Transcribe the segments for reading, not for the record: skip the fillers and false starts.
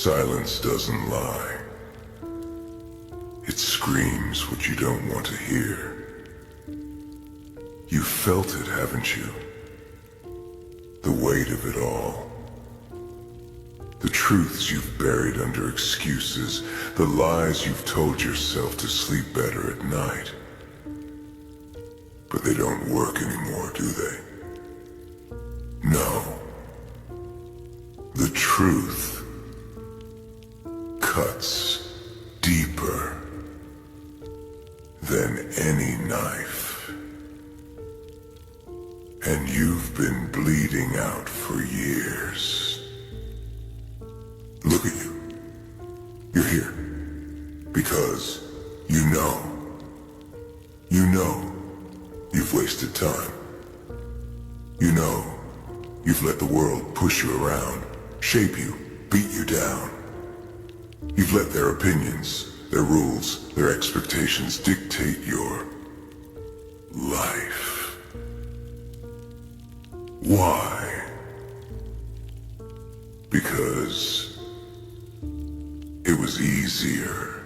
Silence doesn't lie. It screams what you don't want to hear. You've felt it, haven't you? The weight of it all. The truths you've buried under excuses, the lies you've told yourself to sleep better at night. But they don't work anymore, do they? No. The truth cuts deeper than any knife. And you've been bleeding out for years. Look at you. You're here because you know you've wasted time. You know you've let the world push you around, shape you, beat you down. You've let their opinions, their rules, their expectations dictate your life. Why? Because it was easier.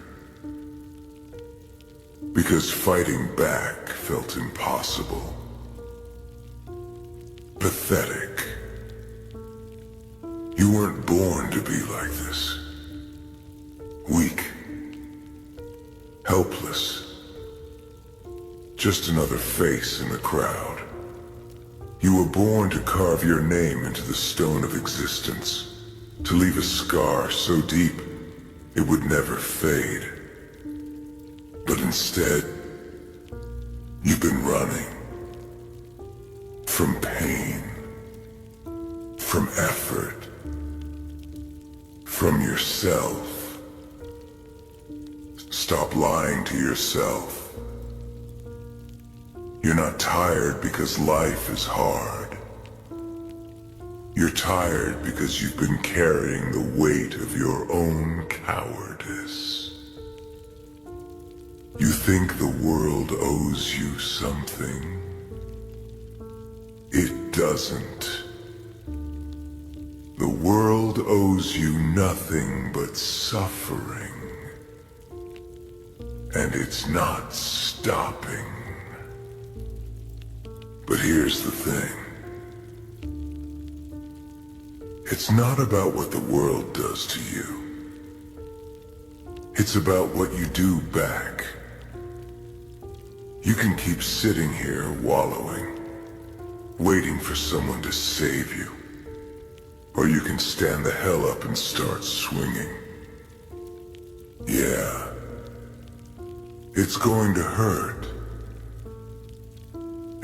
Because fighting back felt impossible. Pathetic. You weren't born to be like this. Weak. Helpless. Just another face in the crowd. You were born to carve your name into the stone of existence, to leave a scar so deep it would never fade. But instead, you've been running from pain, from effort, from yourself. Stop lying to yourself. You're not tired because life is hard. You're tired because you've been carrying the weight of your own cowardice. You think the world owes you something. It doesn't. The world owes you nothing but suffering. And it's not stopping. But here's the thing. It's not about what the world does to you. It's about what you do back. You can keep sitting here wallowing, waiting for someone to save you. Or you can stand the hell up and start swinging. Yeah. It's going to hurt.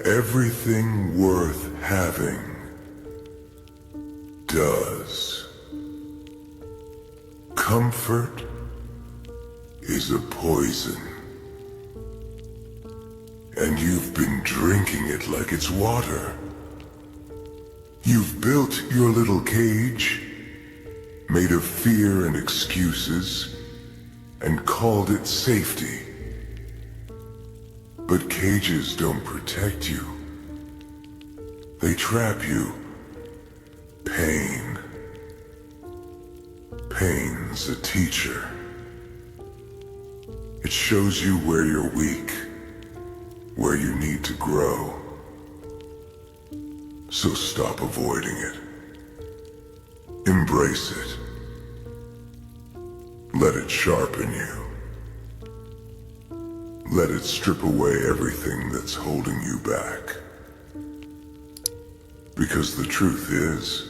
Everything worth having does. Comfort is a poison. And you've been drinking it like it's water. You've built your little cage, made of fear and excuses, and called it safety. But cages don't protect you. They trap you. Pain. Pain's a teacher. It shows you where you're weak, where you need to grow. So stop avoiding it. Embrace it. Let it sharpen you. Let it strip away everything that's holding you back. Because the truth is,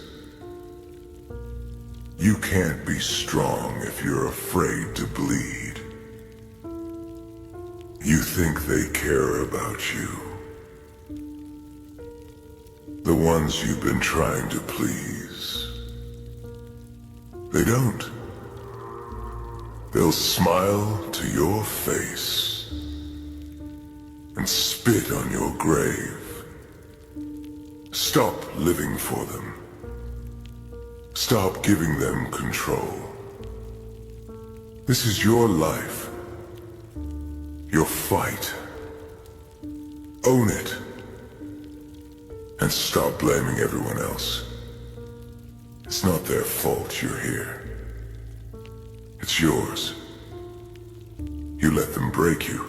you can't be strong if you're afraid to bleed. You think they care about you. The ones you've been trying to please. They don't. They'll smile to your face and spit on your grave. Stop living for them. Stop giving them control. This is your life. Your fight. Own it. And stop blaming everyone else. It's not their fault you're here. It's yours. You let them break you.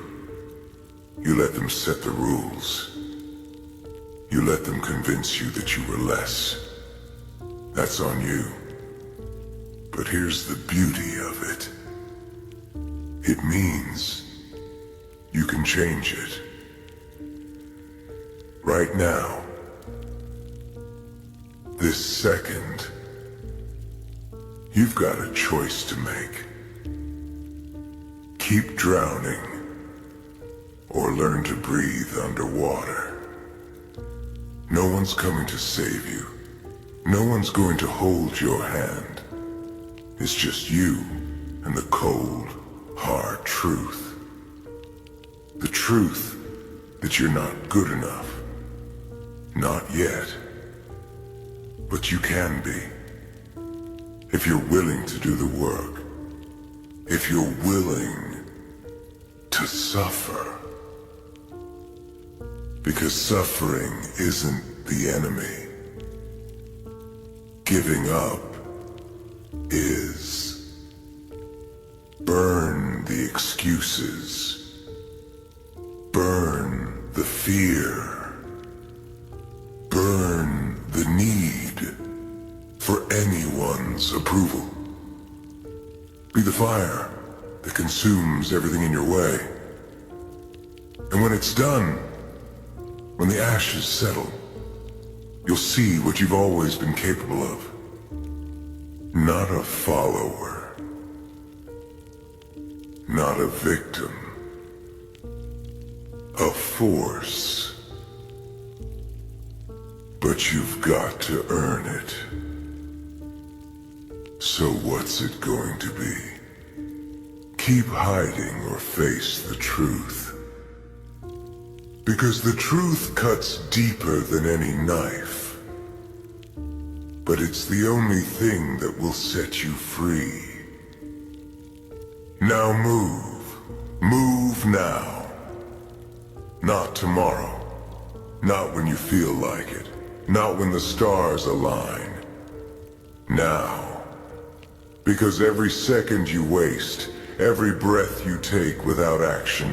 You let them set the rules. You let them convince you that you were less. That's on you. But here's the beauty of it. It means you can change it. Right now. This second. You've got a choice to make. Keep drowning, or learn to breathe underwater. No one's coming to save you. No one's going to hold your hand. It's just you and the cold, hard truth. The truth that you're not good enough. Not yet. But you can be. If you're willing to do the work. If you're willing to suffer. Because suffering isn't the enemy. Giving up is. Burn the excuses. Burn the fear. Burn the need for anyone's approval. Be the fire that consumes everything in your way. And when it's done, when the ashes settle, you'll see what you've always been capable of. Not a follower. Not a victim. A force. But you've got to earn it. So what's it going to be? Keep hiding or face the truth. Because the truth cuts deeper than any knife. But it's the only thing that will set you free. Now move. Move now. Not tomorrow. Not when you feel like it. Not when the stars align. Now. Because every second you waste, every breath you take without action,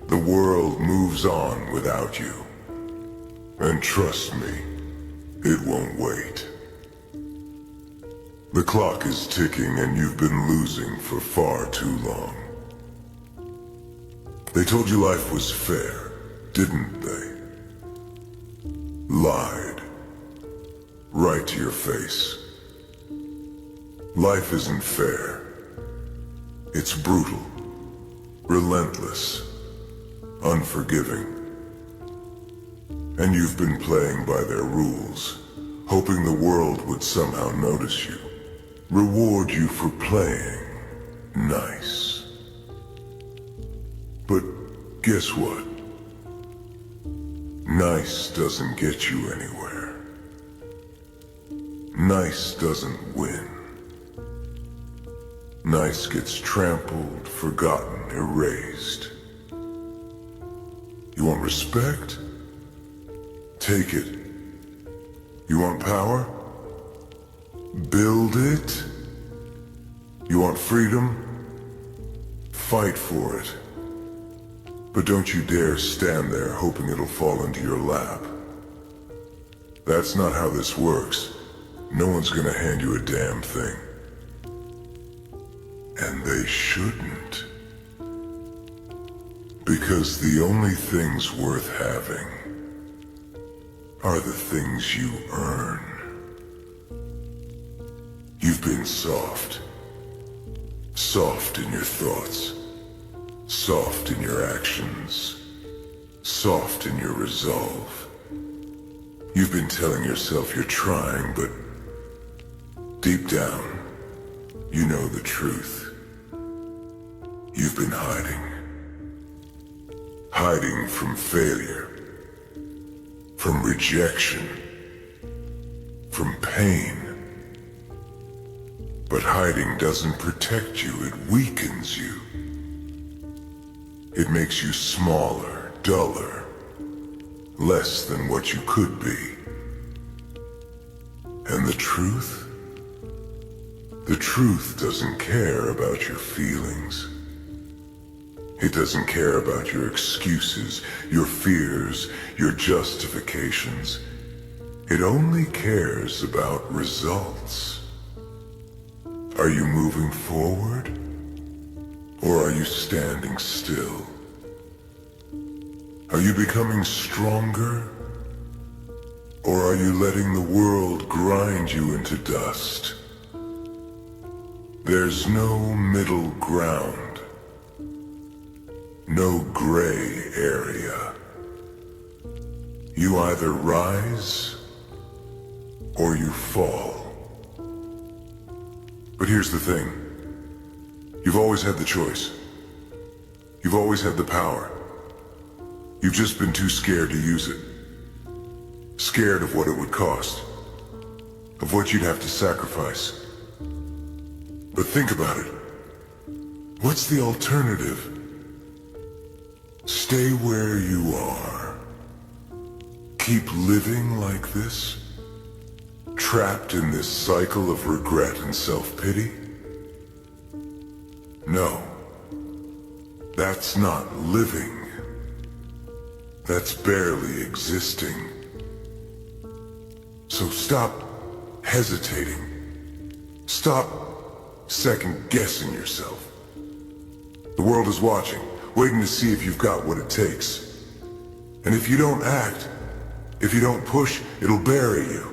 the world moves on without you. And trust me, it won't wait. The clock is ticking and you've been losing for far too long. They told you life was fair, didn't they? Lied. Right to your face. Life isn't fair. It's brutal, relentless, unforgiving. And you've been playing by their rules, hoping the world would somehow notice you, reward you for playing nice. But guess what? Nice doesn't get you anywhere. Nice doesn't win. Nice gets trampled, forgotten, erased. You want respect? Take it. You want power? Build it. You want freedom? Fight for it. But don't you dare stand there hoping it'll fall into your lap. That's not how this works. No one's gonna hand you a damn thing. And they shouldn't. Because the only things worth having are the things you earn. You've been soft. Soft in your thoughts. Soft in your actions. Soft in your resolve. You've been telling yourself you're trying, but deep down, you know the truth. You've been hiding. Hiding from failure. From rejection. From pain. But hiding doesn't protect you, it weakens you. It makes you smaller, duller, less than what you could be. And the truth? The truth doesn't care about your feelings. It doesn't care about your excuses, your fears, your justifications. It only cares about results. Are you moving forward? Or are you standing still? Are you becoming stronger? Or are you letting the world grind you into dust? There's no middle ground. No gray area. You either rise or you fall. But here's the thing. You've always had the choice. You've always had the power. You've just been too scared to use it. Scared of what it would cost. Of what you'd have to sacrifice. But think about it. What's the alternative? Stay where you are. Keep living like this? Trapped in this cycle of regret and self-pity? No. That's not living. That's barely existing. So stop hesitating. Stop second-guessing yourself. The world is watching, waiting to see if you've got what it takes. And if you don't act, if you don't push, it'll bury you.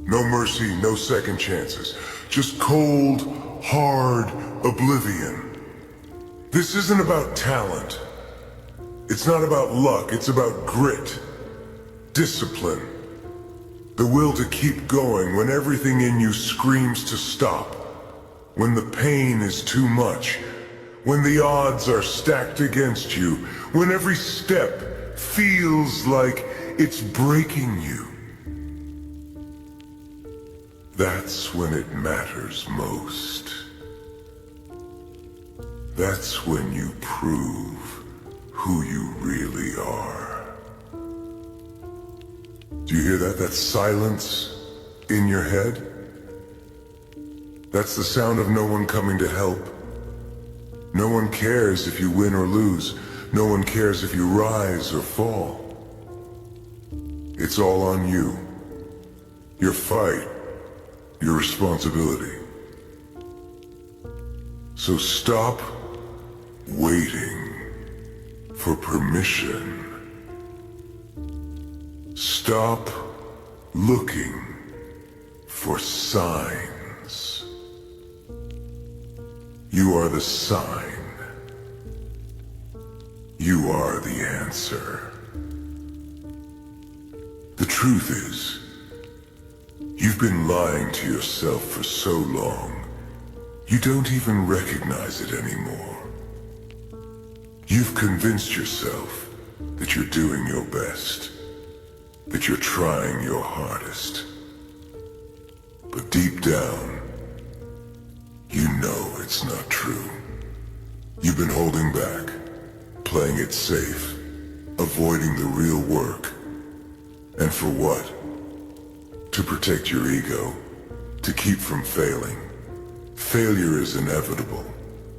No mercy, no second chances. Just cold, hard oblivion. This isn't about talent. It's not about luck, it's about grit, discipline. The will to keep going when everything in you screams to stop. When the pain is too much. When the odds are stacked against you. When every step feels like it's breaking you. That's when it matters most. That's when you prove who you really are. Do you hear that? That silence in your head? That's the sound of no one coming to help. No one cares if you win or lose. No one cares if you rise or fall. It's all on you. Your fight. Your responsibility. So stop waiting for permission. Stop looking for signs. You are the sign. You are the answer. The truth is, you've been lying to yourself for so long, you don't even recognize it anymore. You've convinced yourself that you're doing your best, that you're trying your hardest. But deep down, you know it's not true. You've been holding back, playing it safe, avoiding the real work. And for what? To protect your ego, to keep from failing. Failure is inevitable.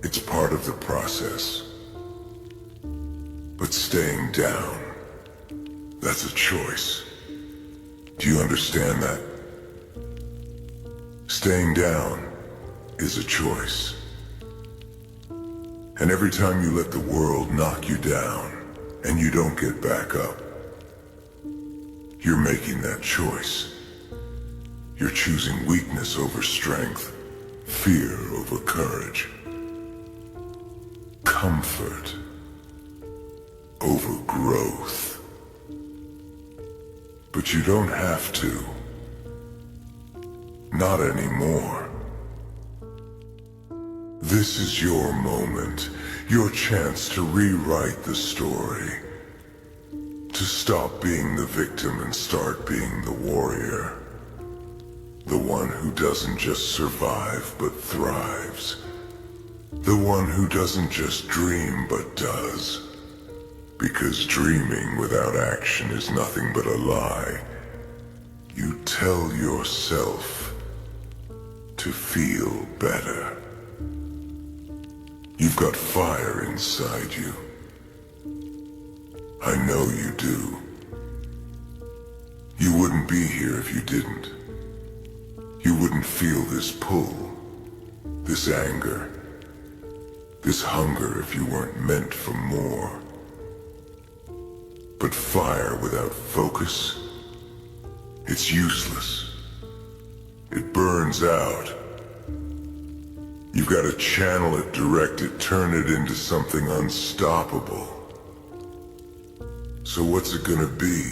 It's part of the process. But staying down, that's a choice. Do you understand that? Staying down is a choice. And every time you let the world knock you down and you don't get back up, you're making that choice. You're choosing weakness over strength, fear over courage, comfort over growth. But you don't have to. Not anymore. This is your moment, your chance to rewrite the story. To stop being the victim and start being the warrior. The one who doesn't just survive but thrives. The one who doesn't just dream but does. Because dreaming without action is nothing but a lie. You tell yourself to feel better. You've got fire inside you. I know you do. You wouldn't be here if you didn't. You wouldn't feel this pull, this anger, this hunger if you weren't meant for more. But fire without focus, it's useless. It burns out. You've got to channel it, direct it, turn it into something unstoppable. So what's it gonna be?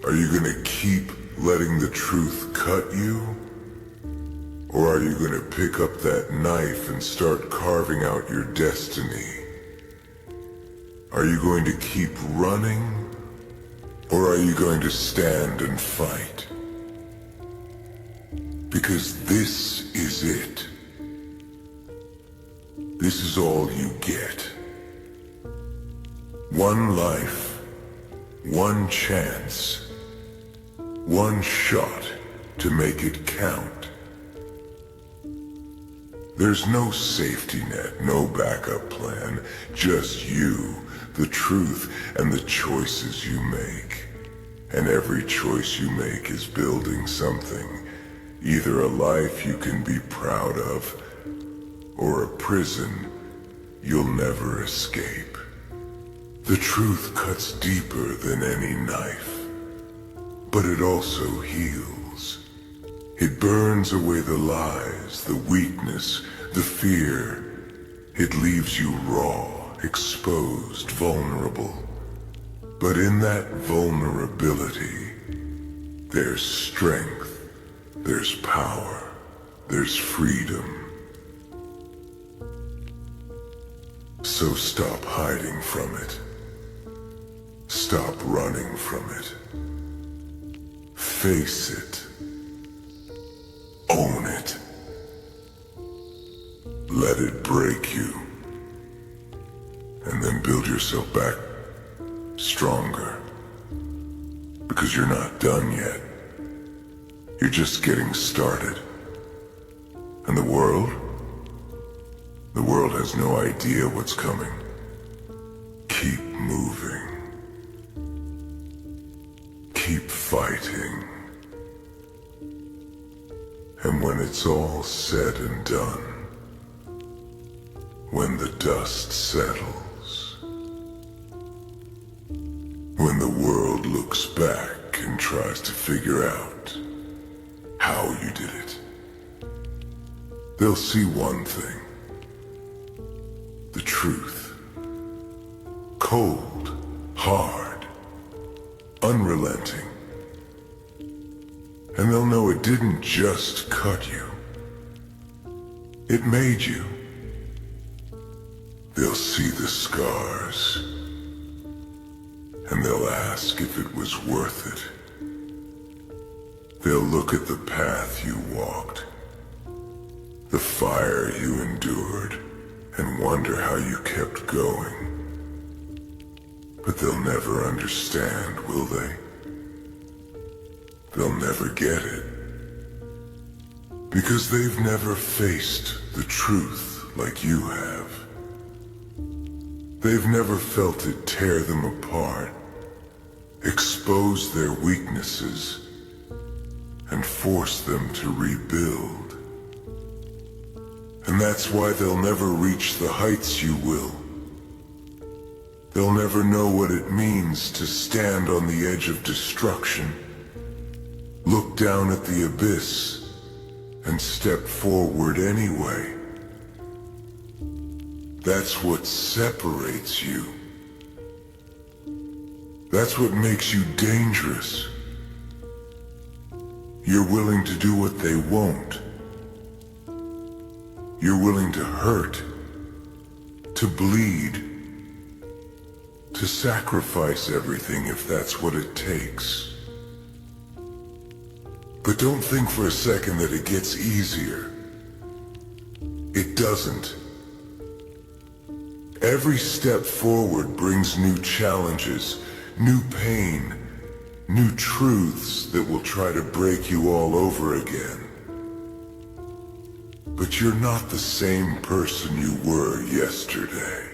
Are you gonna keep letting the truth cut you? Or are you gonna pick up that knife and start carving out your destiny? Are you going to keep running? Or are you going to stand and fight? Because this is it. This is all you get. One life, one chance, one shot to make it count. There's no safety net, no backup plan, just you, the truth, and the choices you make. And every choice you make is building something, either a life you can be proud of, or a prison you'll never escape. The truth cuts deeper than any knife, but it also heals. It burns away the lies, the weakness, the fear. It leaves you raw, exposed, vulnerable. But in that vulnerability, there's strength, there's power, there's freedom. So stop hiding from it. Stop running from it. Face it. Own it. Let it break you. And then build yourself back stronger. Because you're not done yet. You're just getting started. And the world has no idea what's coming. Keep moving. Keep fighting. And when it's all said and done, when the dust settles, when the world looks back and tries to figure out how you did it, they'll see one thing. The truth. Cold, hard, unrelenting. And they'll know it didn't just cut you. It made you. They'll see the scars. And they'll ask if it was worth it. They'll look at the path you walked, the fire you endured, and wonder how you kept going. But they'll never understand, will they? They'll never get it. Because they've never faced the truth like you have. They've never felt it tear them apart, expose their weaknesses, and force them to rebuild. And that's why they'll never reach the heights you will. They'll never know what it means to stand on the edge of destruction, look down at the abyss, and step forward anyway. That's what separates you. That's what makes you dangerous. You're willing to do what they won't. You're willing to hurt, to bleed, to sacrifice everything if that's what it takes. But don't think for a second that it gets easier. It doesn't. Every step forward brings new challenges, new pain, new truths that will try to break you all over again. But you're not the same person you were yesterday.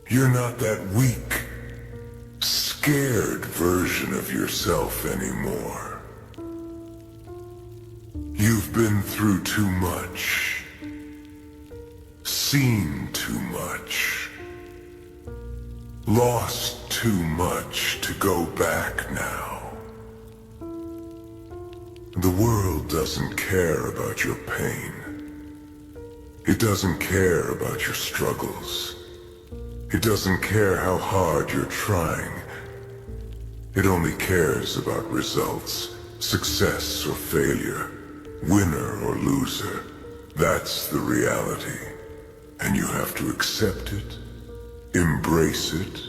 You're not that weak, scared version of yourself anymore. You've been through too much, seen too much, lost too much to go back now. The world doesn't care about your pain. It doesn't care about your struggles. It doesn't care how hard you're trying. It only cares about results, success or failure, winner or loser. That's the reality. And you have to accept it, embrace it,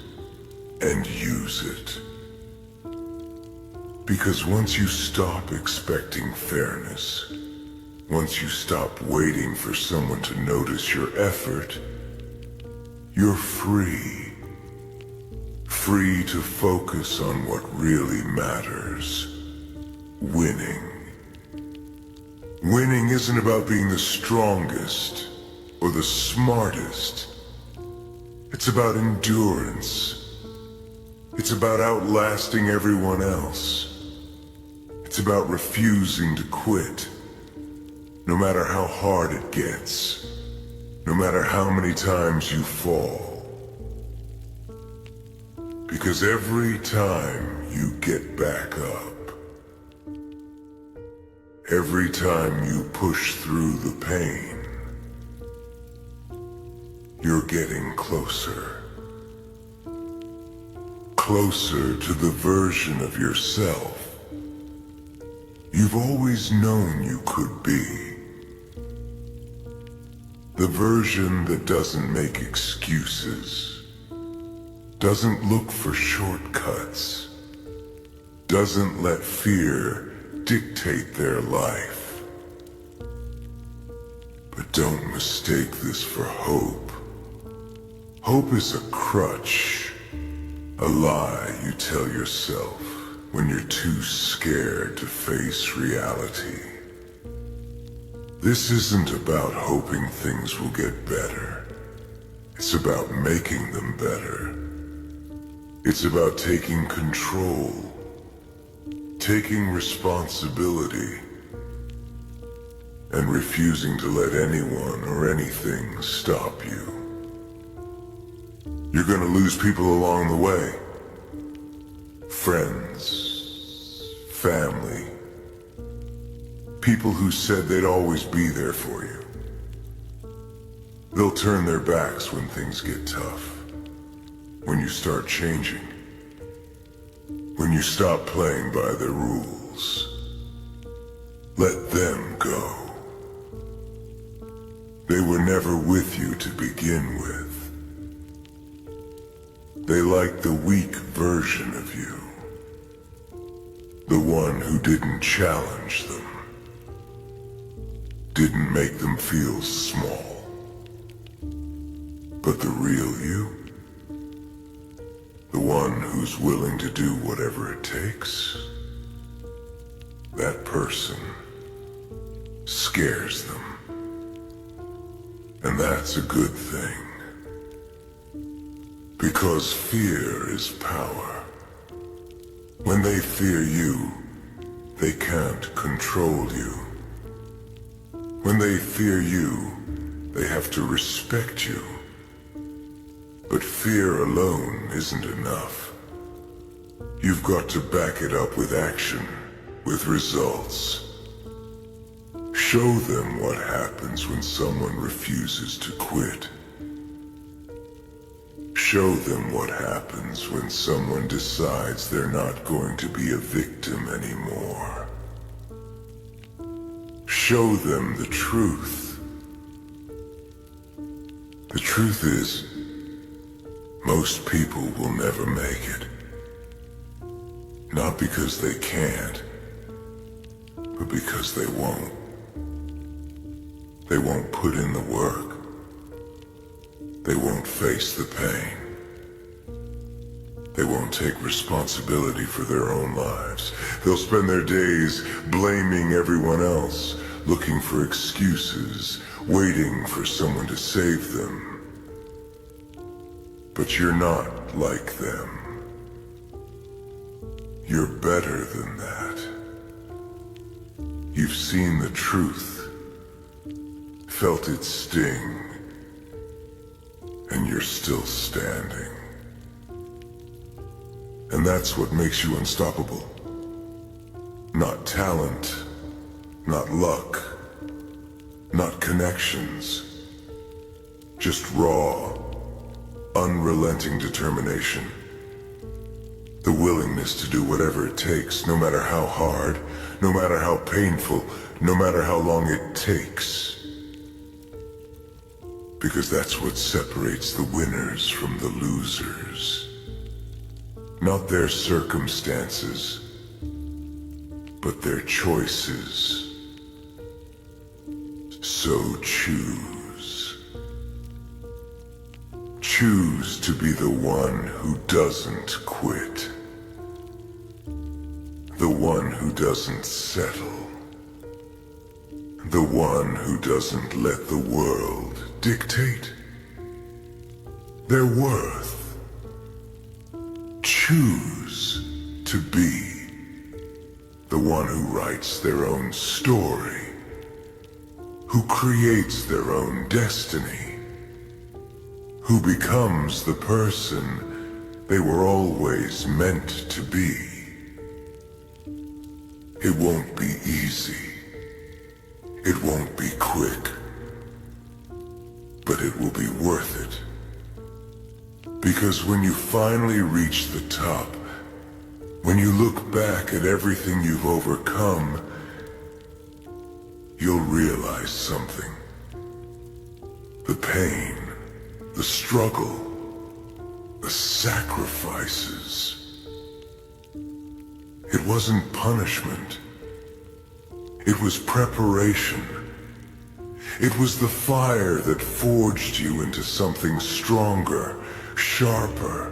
and use it. Because once you stop expecting fairness, once you stop waiting for someone to notice your effort, you're free. Free to focus on what really matters. Winning. Winning isn't about being the strongest or the smartest. It's about endurance. It's about outlasting everyone else. It's about refusing to quit, no matter how hard it gets, no matter how many times you fall. Because every time you get back up, every time you push through the pain, you're getting closer. Closer to the version of yourself you've always known you could be. The version that doesn't make excuses, doesn't look for shortcuts, doesn't let fear dictate their life. But don't mistake this for hope. Hope is a crutch, a lie you tell yourself when you're too scared to face reality. This isn't about hoping things will get better. It's about making them better. It's about taking control, taking responsibility, and refusing to let anyone or anything stop you. You're gonna lose people along the way. Friends, family, people who said they'd always be there for you. They'll turn their backs when things get tough, when you start changing, when you stop playing by their rules. Let them go. They were never with you to begin with. They liked the weak version of you. The one who didn't challenge them, didn't make them feel small. But the real you, the one who's willing to do whatever it takes, that person scares them. And that's a good thing. Because fear is power. When they fear you, they can't control you. When they fear you, they have to respect you. But fear alone isn't enough. You've got to back it up with action, with results. Show them what happens when someone refuses to quit. Show them what happens when someone decides they're not going to be a victim anymore. Show them the truth. The truth is, most people will never make it. Not because they can't, but because they won't. They won't put in the work. They won't face the pain. They won't take responsibility for their own lives. They'll spend their days blaming everyone else, looking for excuses, waiting for someone to save them. But you're not like them. You're better than that. You've seen the truth, felt its sting, and you're still standing. And that's what makes you unstoppable. Not talent, not luck, not connections. Just raw, unrelenting determination. The willingness to do whatever it takes, no matter how hard, no matter how painful, no matter how long it takes. Because that's what separates the winners from the losers. Not their circumstances, but their choices. So choose. Choose to be the one who doesn't quit. The one who doesn't settle. The one who doesn't let the world dictate their worth. Choose to be the one who writes their own story, who creates their own destiny, who becomes the person they were always meant to be. It won't be easy. It won't be quick. But it will be worth it. Because when you finally reach the top, when you look back at everything you've overcome, you'll realize something. The pain, the struggle, the sacrifices. It wasn't punishment. It was preparation. It was the fire that forged you into something stronger, sharper,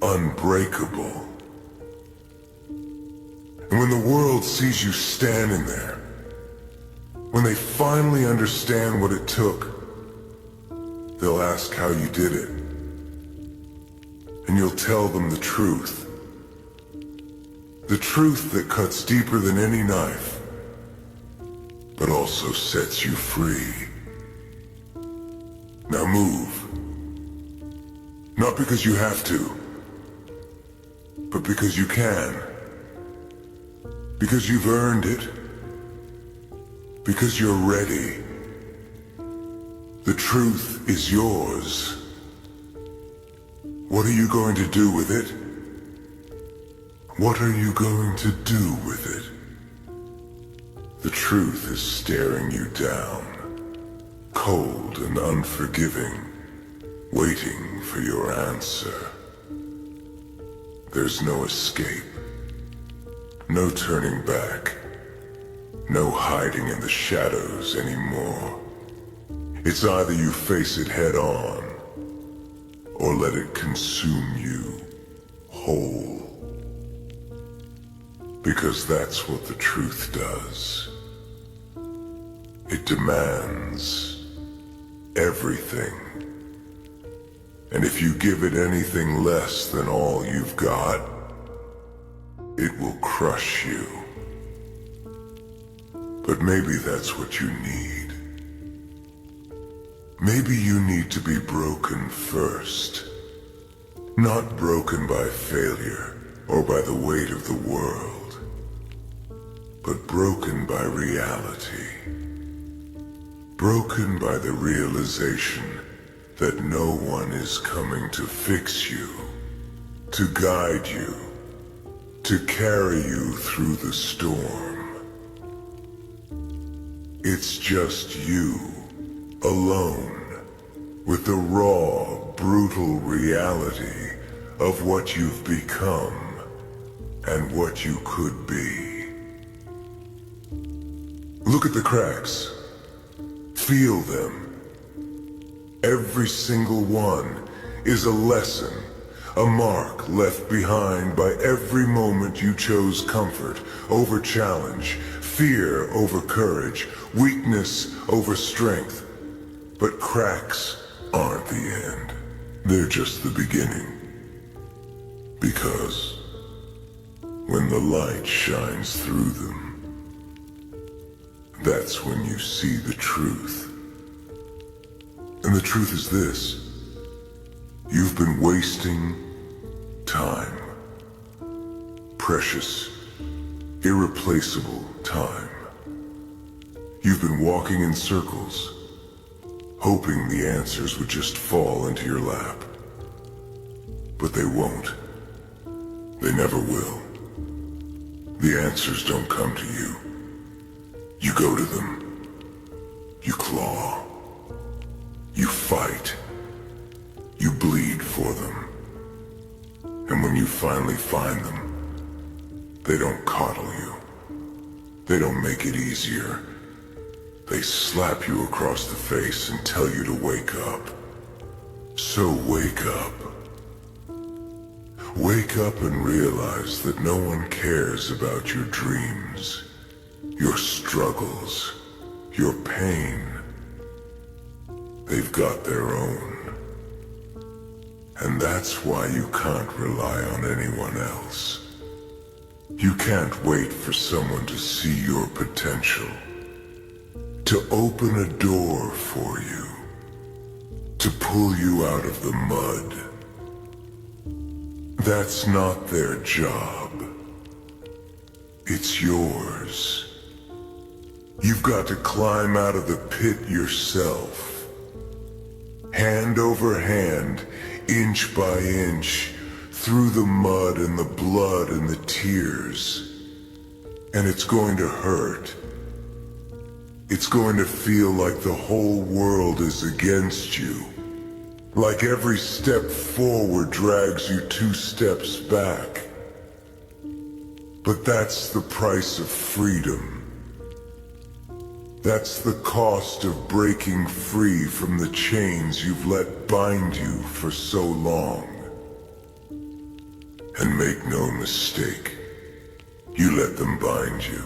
unbreakable. And when the world sees you standing there, when they finally understand what it took, they'll ask how you did it. And you'll tell them the truth. The truth that cuts deeper than any knife, but also sets you free. Now move. Not because you have to, but because you can. Because you've earned it. Because you're ready. The truth is yours. What are you going to do with it? What are you going to do with it? The truth is staring you down, cold and unforgiving, waiting for your answer. There's no escape, no turning back, no hiding in the shadows anymore. It's either you face it head on, or let it consume you whole. Because that's what the truth does. It demands everything. And if you give it anything less than all you've got, it will crush you. But maybe that's what you need. Maybe you need to be broken first. Not broken by failure or by the weight of the world, but broken by reality. Broken by the realization that no one is coming to fix you, to guide you, to carry you through the storm. It's just you, alone, with the raw, brutal reality of what you've become and what you could be. Look at the cracks. Feel them. Every single one is a lesson, a mark left behind by every moment you chose comfort over challenge, fear over courage, weakness over strength. But cracks aren't the end. They're just the beginning. Because when the light shines through them, that's when you see the truth. And the truth is this: you've been wasting time. Precious, irreplaceable time. You've been walking in circles, hoping the answers would just fall into your lap. But they won't. They never will. The answers don't come to you. You go to them. You claw. You fight. You bleed for them. And when you finally find them, they don't coddle you. They don't make it easier. They slap you across the face and tell you to wake up. So wake up. Wake up and realize that no one cares about your dreams, your struggles, your pain. They've got their own. And that's why you can't rely on anyone else. You can't wait for someone to see your potential, to open a door for you, to pull you out of the mud. That's not their job. It's yours. You've got to climb out of the pit yourself. Hand over hand, inch by inch, through the mud and the blood and the tears. And it's going to hurt. It's going to feel like the whole world is against you. Like every step forward drags you 2 steps back. But that's the price of freedom. That's the cost of breaking free from the chains you've let bind you for so long. And make no mistake, you let them bind you.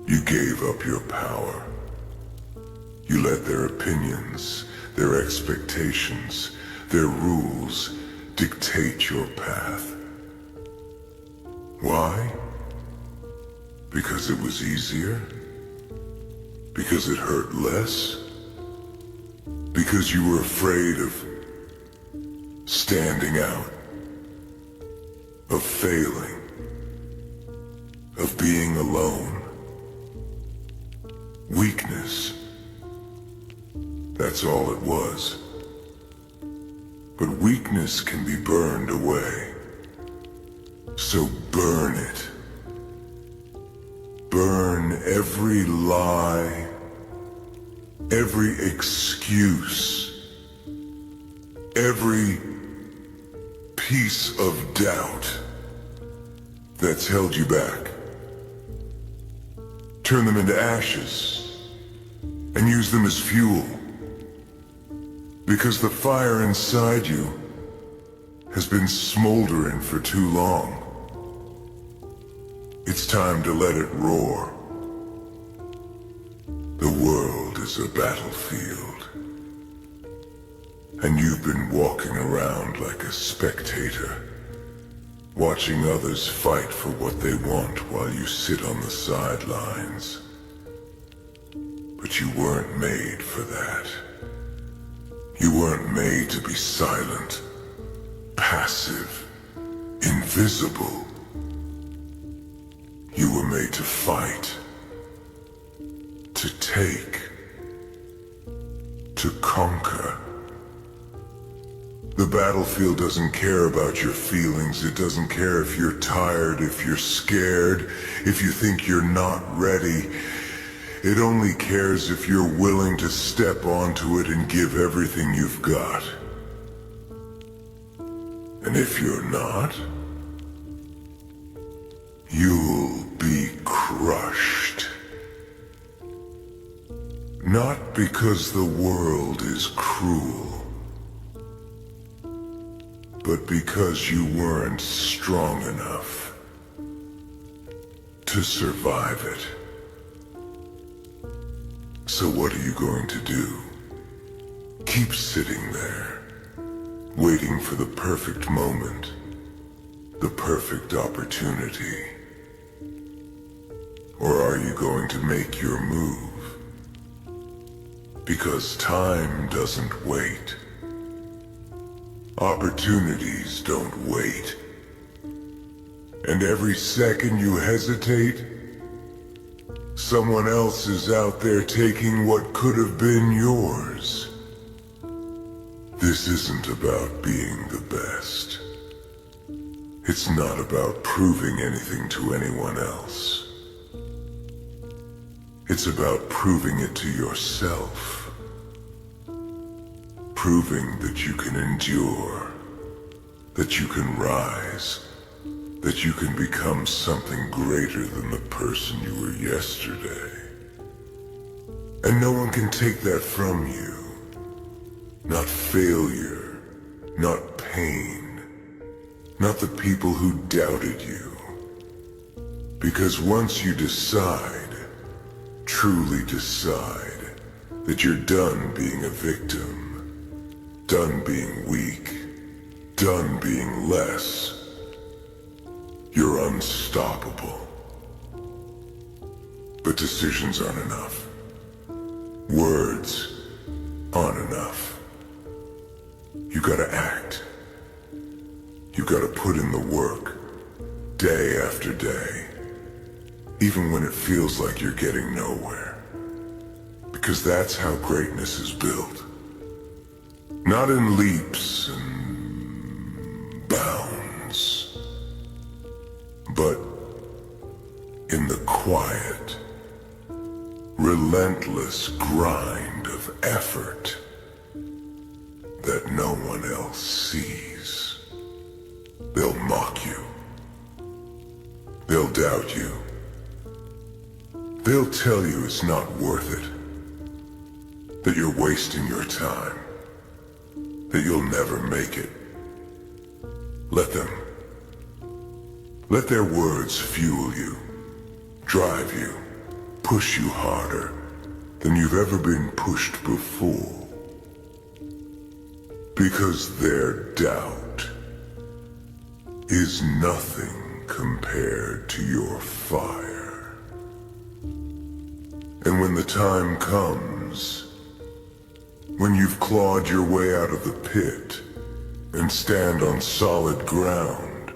You gave up your power. You let their opinions, their expectations, their rules dictate your path. Why? Because it was easier? Because it hurt less? Because you were afraid of standing out, of failing, of being alone? Weakness. That's all it was. But weakness can be burned away. So burn it. Burn every lie, every excuse, every piece of doubt that's held you back. Turn them into ashes and use them as fuel. Because the fire inside you has been smoldering for too long. It's time to let it roar. The world is a battlefield, and you've been walking around like a spectator, watching others fight for what they want while you sit on the sidelines. But you weren't made for that. You weren't made to be silent, passive, invisible. You were made to fight, to take, to conquer. The battlefield doesn't care about your feelings. It doesn't care if you're tired, if you're scared, if you think you're not ready. It only cares if you're willing to step onto it and give everything you've got. And if you're not, you'll be crushed. Not because the world is cruel, but because you weren't strong enough to survive it. So what are you going to do? Keep sitting there, waiting for the perfect moment, the perfect opportunity? Or are you going to make your move? Because time doesn't wait. Opportunities don't wait. And every second you hesitate, someone else is out there taking what could have been yours. This isn't about being the best. It's not about proving anything to anyone else. It's about proving it to yourself. Proving that you can endure, that you can rise, that you can become something greater than the person you were yesterday. And no one can take that from you. Not failure, not pain, not the people who doubted you. Because once you decide, truly decide, that you're done being a victim, done being weak, done being less, you're unstoppable. But decisions aren't enough. Words aren't enough. You gotta act. You gotta put in the work, day after day, even when it feels like you're getting nowhere. Because that's how greatness is built. Not in leaps and bounds, but in the quiet, relentless grind of effort that no one else sees. They'll mock you. They'll doubt you. They'll tell you it's not worth it, that you're wasting your time, that you'll never make it. Let them. Let their words fuel you, drive you, push you harder than you've ever been pushed before. Because their doubt is nothing compared to your fire. And when the time comes, when you've clawed your way out of the pit and stand on solid ground,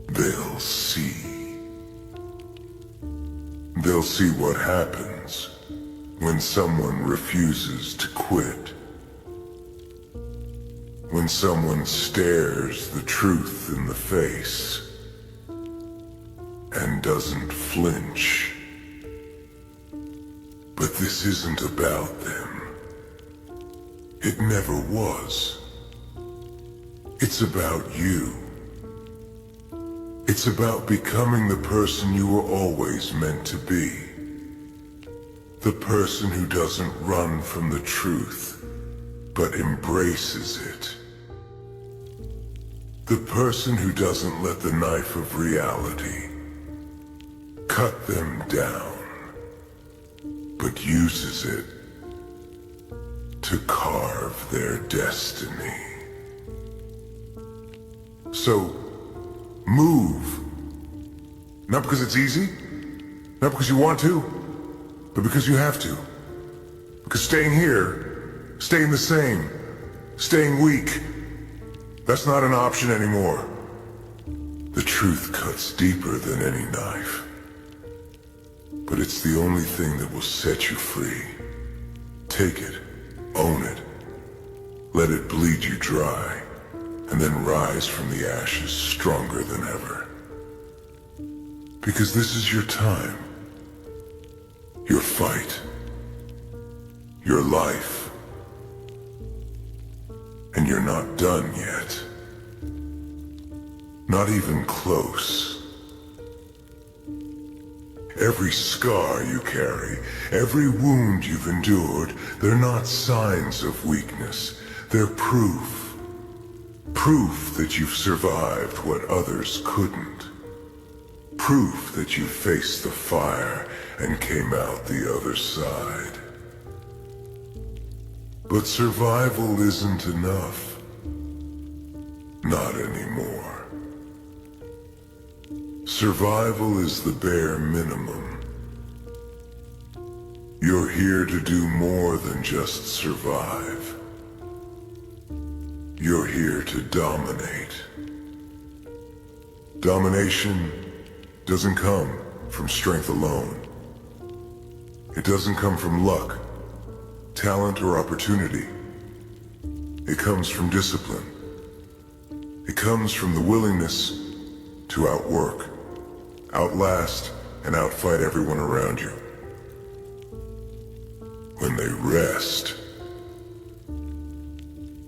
they'll see. They'll see what happens when someone refuses to quit. When someone stares the truth in the face and doesn't flinch. But this isn't about them. It never was. It's about you. It's about becoming the person you were always meant to be. The person who doesn't run from the truth, but embraces it. The person who doesn't let the knife of reality cut them down, but uses it to carve their destiny. So, move. Not because it's easy, not because you want to, but because you have to. Because staying here, staying the same, staying weak, that's not an option anymore. The truth cuts deeper than any knife. But it's the only thing that will set you free. Take it, own it, let it bleed you dry, and then rise from the ashes stronger than ever. Because this is your time, your fight, your life. And you're not done yet. Not even close. Every scar you carry, every wound you've endured, they're not signs of weakness. They're proof. Proof that you've survived what others couldn't. proof that you faced the fire and came out the other side. But survival isn't enough. Not anymore. Survival is the bare minimum. You're here to do more than just survive. You're here to dominate. Domination doesn't come from strength alone. It doesn't come from luck, talent, or opportunity. It comes from discipline. It comes from the willingness to outwork, outlast, and outfight everyone around you. When they rest,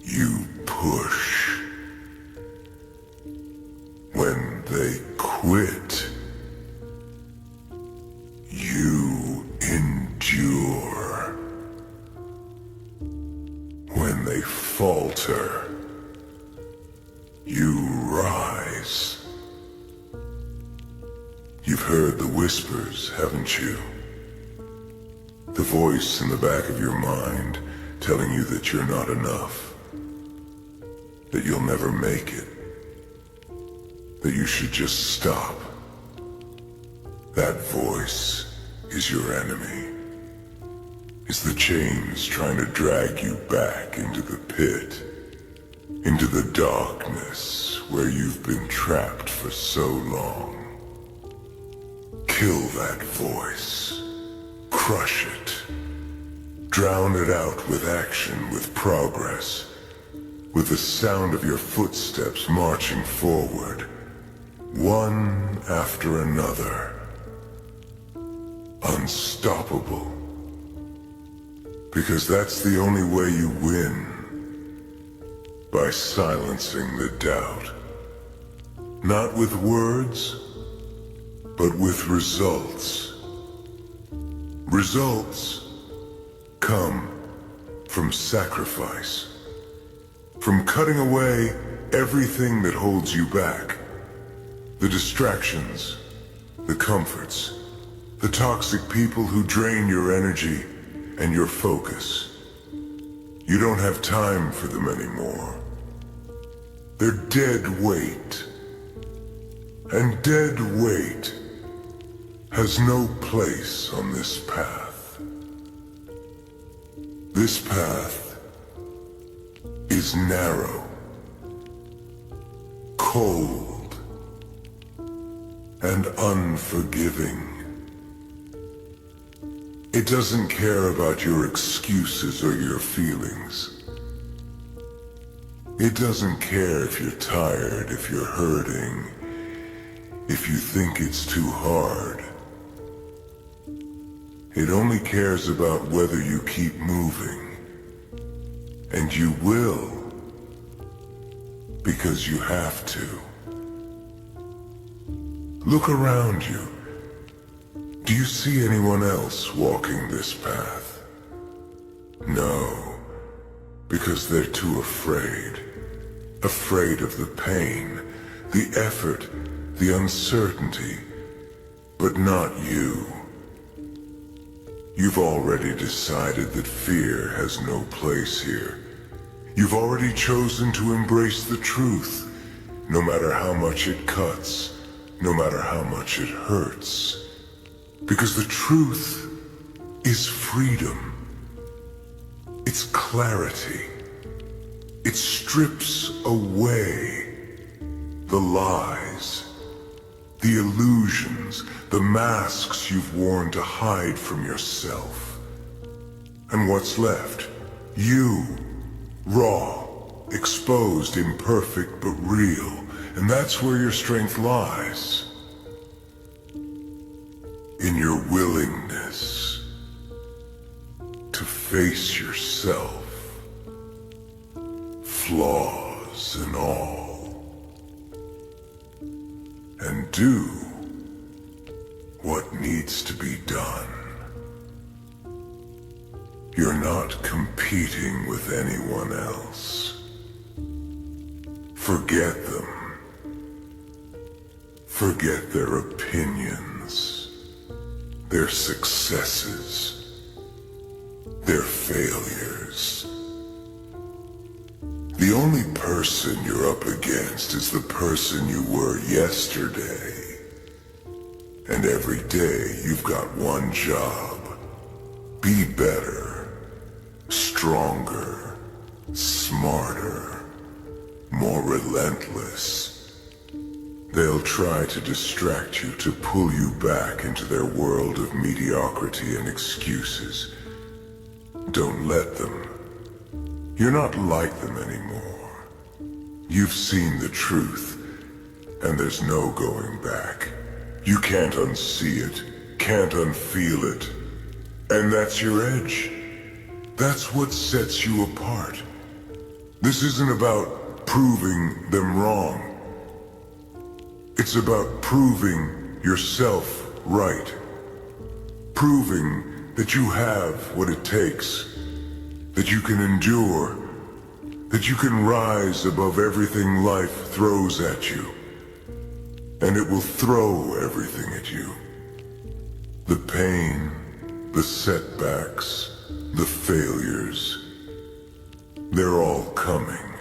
you push. When they quit, you endure. When they falter, you rise. You've heard the whispers, haven't you? The voice in the back of your mind telling you that you're not enough, that you'll never make it, that you should just stop. That voice is your enemy. It's the chains trying to drag you back into the pit, into the darkness where you've been trapped for so long. Kill that voice. Crush it. Drown it out with action, with progress, with the sound of your footsteps marching forward, one after another. Unstoppable. Because that's the only way you win. By silencing the doubt. Not with words, but with results. Results come from sacrifice. From cutting away everything that holds you back. The distractions, the comforts, the toxic people who drain your energy and your focus. You don't have time for them anymore. They're dead weight. And dead weight has no place on this path. This path is narrow, cold, and unforgiving. It doesn't care about your excuses or your feelings. It doesn't care if you're tired, if you're hurting, if you think it's too hard. It only cares about whether you keep moving. And you will, because you have to. Look around you. Do you see anyone else walking this path? No, because they're too afraid. Afraid of the pain, the effort, the uncertainty, but not you. You've already decided that fear has no place here. You've already chosen to embrace the truth, no matter how much it cuts, no matter how much it hurts. Because the truth is freedom. It's clarity. It strips away the lies, the illusions, the masks you've worn to hide from yourself. And what's left? You, raw, exposed, imperfect, but real. And that's where your strength lies. In your willingness to face yourself, flaws and all, and do what needs to be done. You're not competing with anyone else. Forget them. Forget their opinions, their successes, their failures. The only person you're up against is the person you were yesterday. And every day you've got one job. Be better, stronger, smarter, more relentless. They'll try to distract you, to pull you back into their world of mediocrity and excuses. Don't let them. You're not like them anymore. You've seen the truth, and there's no going back. You can't unsee it, can't unfeel it. And that's your edge. That's what sets you apart. This isn't about proving them wrong. It's about proving yourself right. Proving that you have what it takes. That you can endure, that you can rise above everything life throws at you. And it will throw everything at you. The pain, the setbacks, the failures, they're all coming.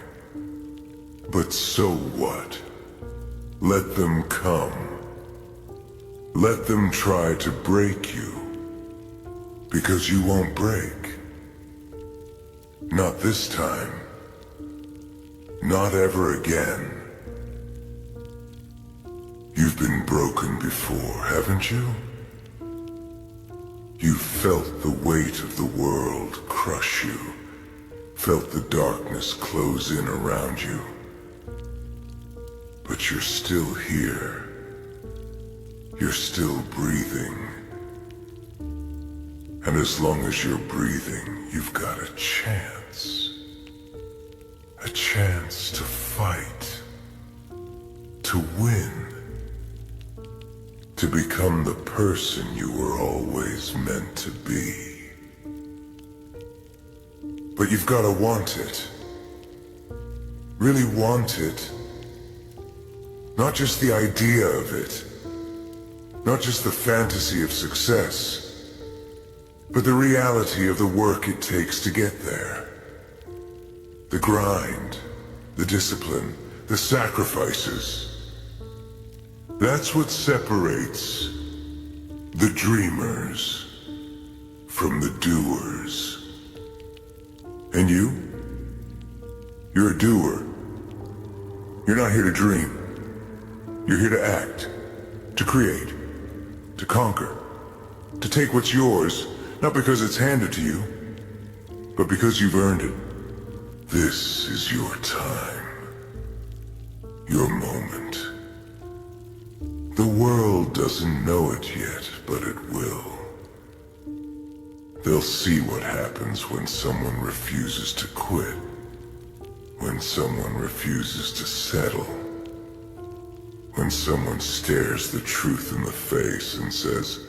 But so what? Let them come. Let them try to break you, because you won't break. Not this time. Not ever again. You've been broken before, haven't you? You've felt the weight of the world crush you, felt the darkness close in around you. But you're still here. You're still breathing. And as long as you're breathing, you've got a chance. A chance to fight. To win. To become the person you were always meant to be. But you've got to want it. Really want it. Not just the idea of it. Not just the fantasy of success. But the reality of the work it takes to get there. The grind, the discipline, the sacrifices. That's what separates the dreamers from the doers. And you? You're a doer. You're not here to dream. You're here to act, to create, to conquer, to take what's yours, not because it's handed to you, but because you've earned it. This is your time, your moment. The world doesn't know it yet, but it will. They'll see what happens when someone refuses to quit, when someone refuses to settle, when someone stares the truth in the face and says,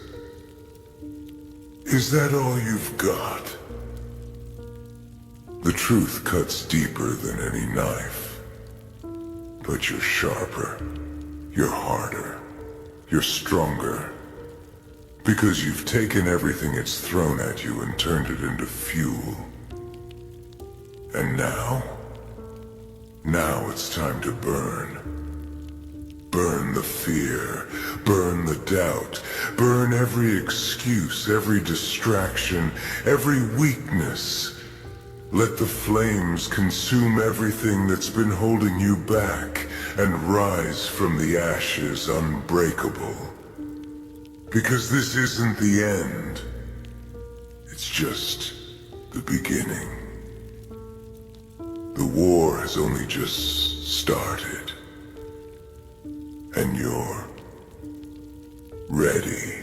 "Is that all you've got?" The truth cuts deeper than any knife, but you're sharper, you're harder. You're stronger, because you've taken everything it's thrown at you and turned it into fuel. And now it's time to burn. Burn the fear, burn the doubt, burn every excuse, every distraction, every weakness. Let the flames consume everything that's been holding you back and rise from the ashes unbreakable. Because this isn't the end. It's just the beginning. The war has only just started. And you're ready.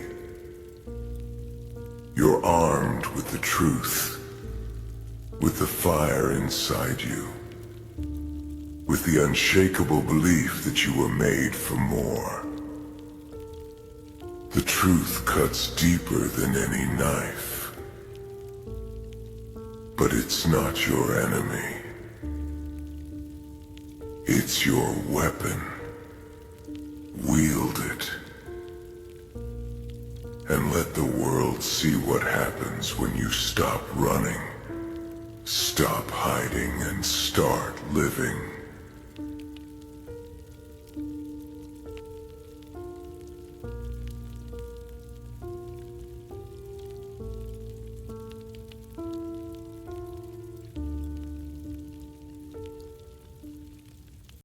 You're armed with the truth, with the fire inside you, with the unshakable belief that you were made for more. The truth cuts deeper than any knife, but it's not your enemy. It's your weapon. Wield it. And let the world see what happens when you stop running, stop hiding, and start living.